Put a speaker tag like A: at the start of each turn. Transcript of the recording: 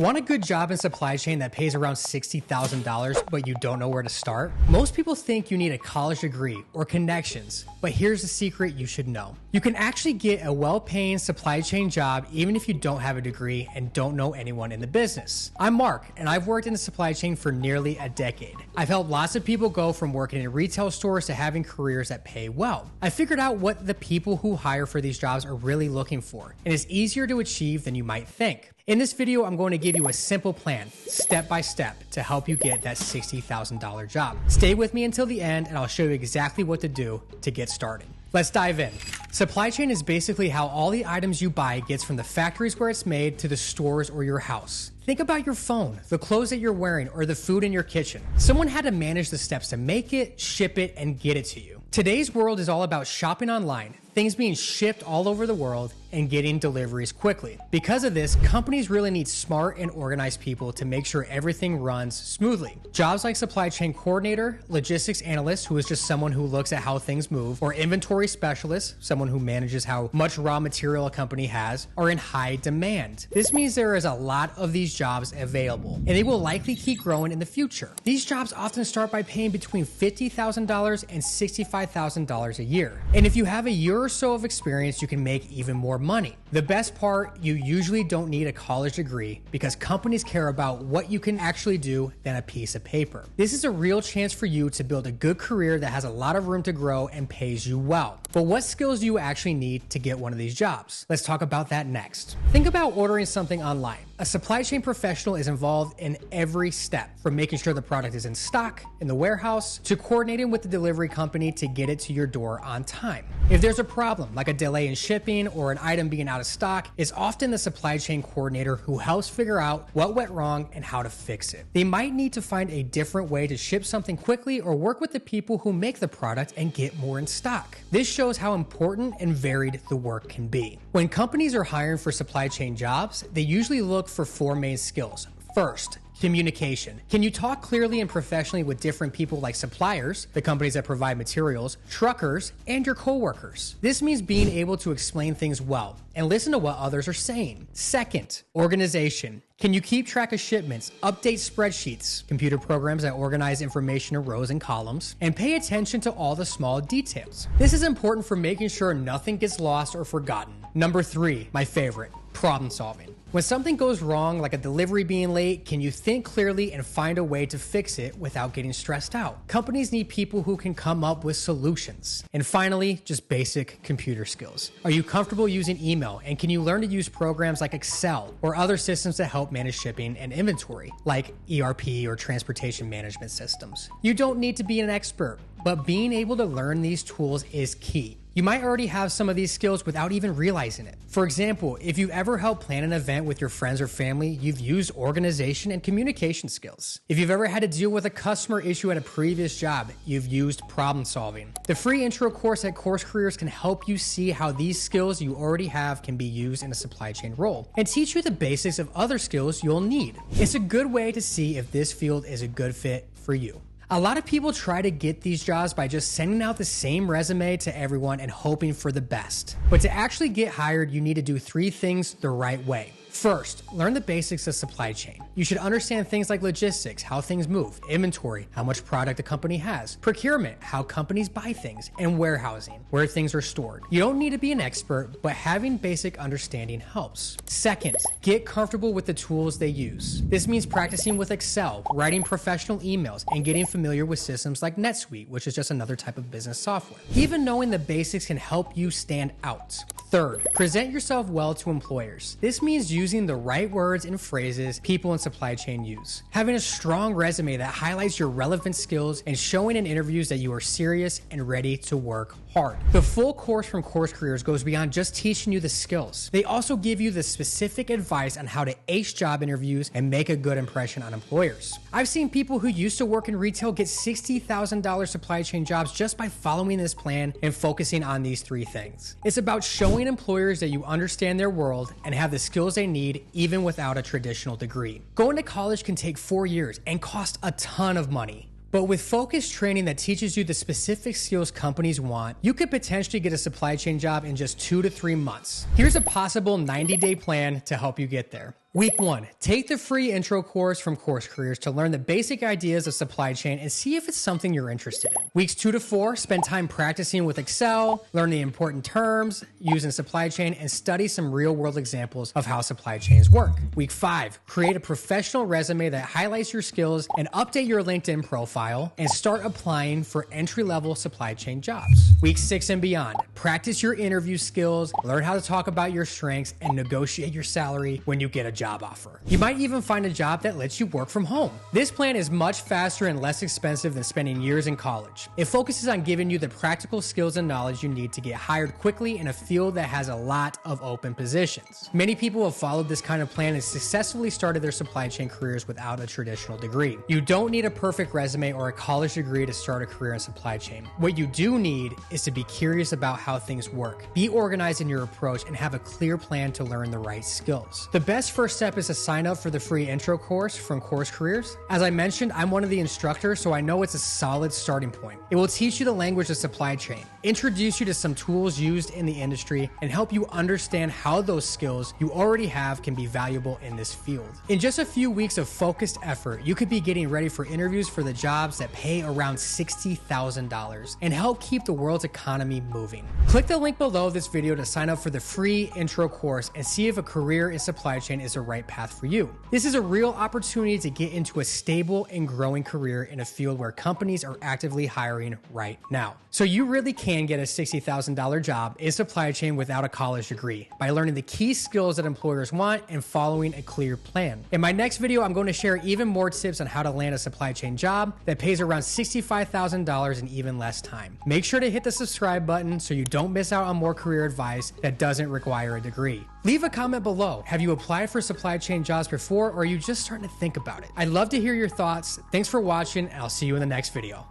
A: Want a good job in supply chain that pays around $60,000, but you don't know where to start? Most people think you need a college degree or connections, but here's the secret you should know. You can actually get a well-paying supply chain job even if you don't have a degree and don't know anyone in the business. I'm Mark, and I've worked in the supply chain for nearly a decade. I've helped lots of people go from working in retail stores to having careers that pay well. I figured out what the people who hire for these jobs are really looking for, and it's easier to achieve than you might think. In this video, I'm going to give you a simple plan, step by step, to help you get that $60,000 job. Stay with me until the end, and I'll show you exactly what to do to get started. Let's dive in. Supply chain is basically how all the items you buy gets from the factories where it's made to the stores or your house. Think about your phone, the clothes that you're wearing, or the food in your kitchen. Someone had to manage the steps to make it, ship it, and get it to you. Today's world is all about shopping online, things being shipped all over the world, and getting deliveries quickly. Because of this, companies really need smart and organized people to make sure everything runs smoothly. Jobs like supply chain coordinator, logistics analyst, who is just someone who looks at how things move, or inventory specialist, someone who manages how much raw material a company has, are in high demand. This means there is a lot of these jobs available, and they will likely keep growing in the future. These jobs often start by paying between $50,000 and $65,000 a year. And if you have a year or so of experience, you can make even more money. The best part, you usually don't need a college degree because companies care about what you can actually do than a piece of paper. This is a real chance for you to build a good career that has a lot of room to grow and pays you well. But what skills do you actually need to get one of these jobs? Let's talk about that next. Think about ordering something online. A supply chain professional is involved in every step, from making sure the product is in stock in the warehouse to coordinating with the delivery company to get it to your door on time. If there's a problem, like a delay in shipping or an item being out of stock, it's often the supply chain coordinator who helps figure out what went wrong and how to fix it. They might need to find a different way to ship something quickly or work with the people who make the product and get more in stock. This shows how important and varied the work can be. When companies are hiring for supply chain jobs, they usually look for four main skills. First, communication. Can you talk clearly and professionally with different people like suppliers, the companies that provide materials, truckers, and your coworkers? This means being able to explain things well and listen to what others are saying. Second, organization. Can you keep track of shipments, update spreadsheets, computer programs that organize information in rows and columns, and pay attention to all the small details? This is important for making sure nothing gets lost or forgotten. Number three, my favorite, problem solving. When something goes wrong, like a delivery being late, can you think clearly and find a way to fix it without getting stressed out? Companies need people who can come up with solutions. And finally, just basic computer skills. Are you comfortable using email, and can you learn to use programs like Excel or other systems that help manage shipping and inventory, like ERP or transportation management systems? You don't need to be an expert, but being able to learn these tools is key. You might already have some of these skills without even realizing it. For example, if you've ever helped plan an event with your friends or family, you've used organization and communication skills. If you've ever had to deal with a customer issue at a previous job, you've used problem solving. The free intro course at Course Careers can help you see how these skills you already have can be used in a supply chain role and teach you the basics of other skills you'll need. It's a good way to see if this field is a good fit for you. A lot of people try to get these jobs by just sending out the same resume to everyone and hoping for the best. But to actually get hired, you need to do three things the right way. First, learn the basics of supply chain. You should understand things like logistics, how things move, inventory, how much product a company has, procurement, how companies buy things, and warehousing, where things are stored. You don't need to be an expert, but having basic understanding helps. Second, get comfortable with the tools they use. This means practicing with Excel, writing professional emails, and getting familiar with systems like NetSuite, which is just another type of business software. Even knowing the basics can help you stand out. Third, present yourself well to employers. This means using the right words and phrases people in supply chain use. Having a strong resume that highlights your relevant skills and showing in interviews that you are serious and ready to work hard. The full course from Course Careers goes beyond just teaching you the skills. They also give you the specific advice on how to ace job interviews and make a good impression on employers. I've seen people who used to work in retail get $60,000 supply chain jobs just by following this plan and focusing on these three things. It's about showing employers that you understand their world and have the skills they need even without a traditional degree. Going to college can take 4 years and cost a ton of money. But with focused training that teaches you the specific skills companies want, you could potentially get a supply chain job in just 2 to 3 months. Here's a possible 90-day plan to help you get there. Week 1, take the free intro course from Course Careers to learn the basic ideas of supply chain and see if it's something you're interested in. Weeks 2 to 4, spend time practicing with Excel, learn the important terms used in supply chain, and study some real-world examples of how supply chains work. Week 5, create a professional resume that highlights your skills and update your LinkedIn profile and start applying for entry-level supply chain jobs. Week 6 and beyond, practice your interview skills, learn how to talk about your strengths, and negotiate your salary when you get a job offer. You might even find a job that lets you work from home. This plan is much faster and less expensive than spending years in college. It focuses on giving you the practical skills and knowledge you need to get hired quickly in a field that has a lot of open positions. Many people have followed this kind of plan and successfully started their supply chain careers without a traditional degree. You don't need a perfect resume or a college degree to start a career in supply chain. What you do need is to be curious about how things work, be organized in your approach, and have a clear plan to learn the right skills. The best first step is to sign up for the free intro course from Course Careers. As I mentioned, I'm one of the instructors, so I know it's a solid starting point. It will teach you the language of supply chain, introduce you to some tools used in the industry, and help you understand how those skills you already have can be valuable in this field. In just a few weeks of focused effort, you could be getting ready for interviews for the jobs that pay around $60,000 and help keep the world's economy moving. Click the link below this video to sign up for the free intro course and see if a career in supply chain is the right path for you. This is a real opportunity to get into a stable and growing career in a field where companies are actively hiring right now. So you really can get a $60,000 job in supply chain without a college degree by learning the key skills that employers want and following a clear plan. In my next video, I'm going to share even more tips on how to land a supply chain job that pays around $65,000 in even less time. Make sure to hit the subscribe button so you don't miss out on more career advice that doesn't require a degree. Leave a comment below. Have you applied for supply chain jobs before, or are you just starting to think about it? I'd love to hear your thoughts. Thanks for watching, and I'll see you in the next video.